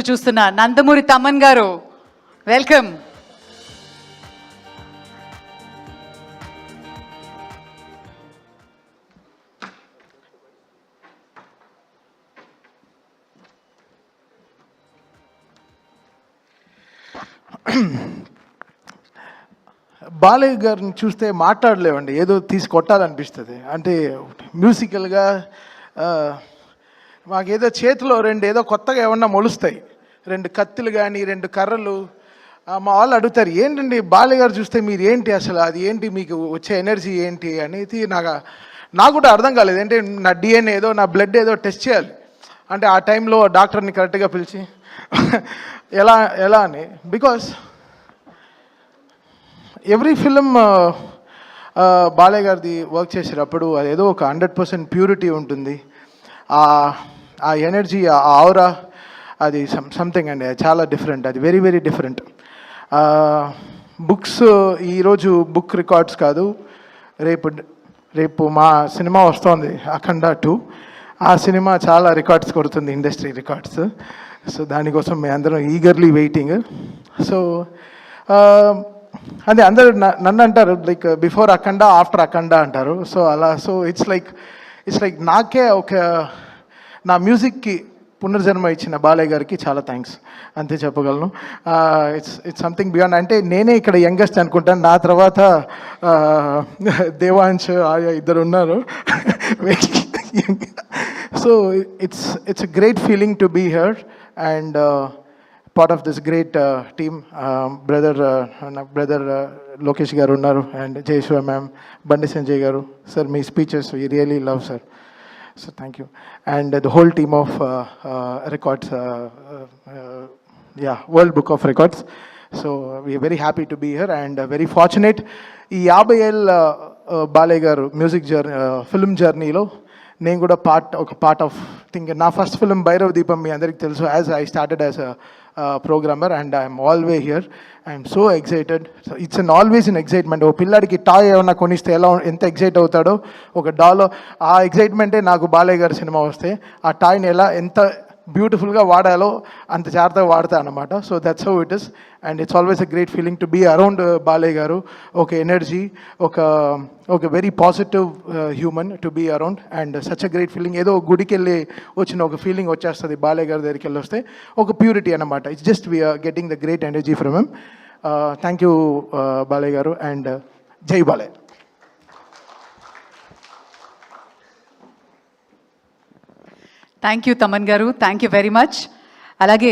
చూస్తున్న నందమూరి తమన్ గారు, వెల్కమ్. బాలయ్య గారిని చూస్తే మాట్లాడలేవండి, ఏదో తీసి కొట్టాలనిపిస్తుంది. అంటే మ్యూజికల్గా మాకేదో చేతిలో ఏదో కొత్తగా ఏమన్నా మొలుస్తాయి, రెండు కత్తులు కానీ రెండు కర్రలు. మా వాళ్ళు అడుగుతారు, ఏంటండి బాలయ్య గారు చూస్తే మీరు ఏంటి అసలు, అది ఏంటి మీకు వచ్చే ఎనర్జీ ఏంటి అనేది నాకు కూడా అర్థం కాలేదు. అంటే నా డిఎన్ఏ ఏదో, నా బ్లడ్ ఏదో టెస్ట్ చేయాలి. అంటే ఆ టైంలో డాక్టర్ని కరెక్ట్గా పిలిచి ఎలా అని, బికాస్ ఎవ్రీ ఫిలిం బాలయ్య గారిది వర్క్ చేసేటప్పుడు అదేదో ఒక 100% ప్యూరిటీ ఉంటుంది. ఆ ఎనర్జీ, ఆ ఆవరా, అది సంథింగ్ అండి, చాలా డిఫరెంట్, అది వెరీ వెరీ డిఫరెంట్. బుక్స్ ఈరోజు బుక్ రికార్డ్స్ కాదు, రేపు మా సినిమా వస్తోంది అఖండ 2. ఆ సినిమా చాలా రికార్డ్స్ కొడుతుంది, ఇండస్ట్రీ రికార్డ్స్. సో దానికోసం మేము అందరం ఈగర్లీ వెయిటింగ్. సో అదే అందరు నన్ను అంటారు, లైక్ బిఫోర్ అఖండ ఆఫ్టర్ అఖండ అంటారు. సో అలా, సో ఇట్స్ లైక్ నాకే ఒక నా మ్యూజిక్కి పునర్జన్మ ఇచ్చిన బాలయ్య గారికి చాలా థ్యాంక్స్, అంతే చెప్పగలను. It's something beyond. అంటే నేనే ఇక్కడ యంగెస్ట్ అనుకుంటాను, నా తర్వాత దేవాంశ్ ఆయా ఇద్దరు ఉన్నారు. So it's a great feeling to be here and part of this great team. Brother Lokesh garu unnaru, and Jayeshwar ma'am, Bandi Sanjay garu, sir, my speeches we really love, sir. So thank you. And the whole team of records, World Book of Records. So we are very happy to be here and very fortunate. ఈ 50 ఏళ్ళ బాలయ్య గారు music journey, film జర్నీలో నేను కూడా ఒక part of think. నా first film Bhairava Deepam మీ అందరికీ తెలుసు. As I started as a programmer and I'm always here. I'm so excited. So it's an always in excitement. ఓ పిల్లాడికి టాయ్ ఏమన్నా కొనిస్తే ఎంత ఎక్సైట్ అవుతాడో, ఒక డాలో ఆ ఎక్సైట్మెంటే నాకు బాలయ్య గారి సినిమా వస్తే ఆ టాయ్ని ఎంత బ్యూటిఫుల్గా వాడాలో అంత జాగ్రత్తగా వాడతా అనమాట. So that's how it is. And it's always a great feeling to be around Balayya garu. ఒక ఎనర్జీ, ఒక very positive human to be around and such a great feeling. ఏదో గుడికి వెళ్ళి వచ్చిన ఒక ఫీలింగ్ వచ్చేస్తుంది బాలయ్య గారి దగ్గరికి వెళ్ళి వస్తే, ఒక ప్యూరిటీ అనమాట. It's just we are getting the great energy from him. Thank you Balayya garu and జై బాలయ్య. థ్యాంక్ యూ తమన్ గారు, థ్యాంక్ యూ వెరీ మచ్. అలాగే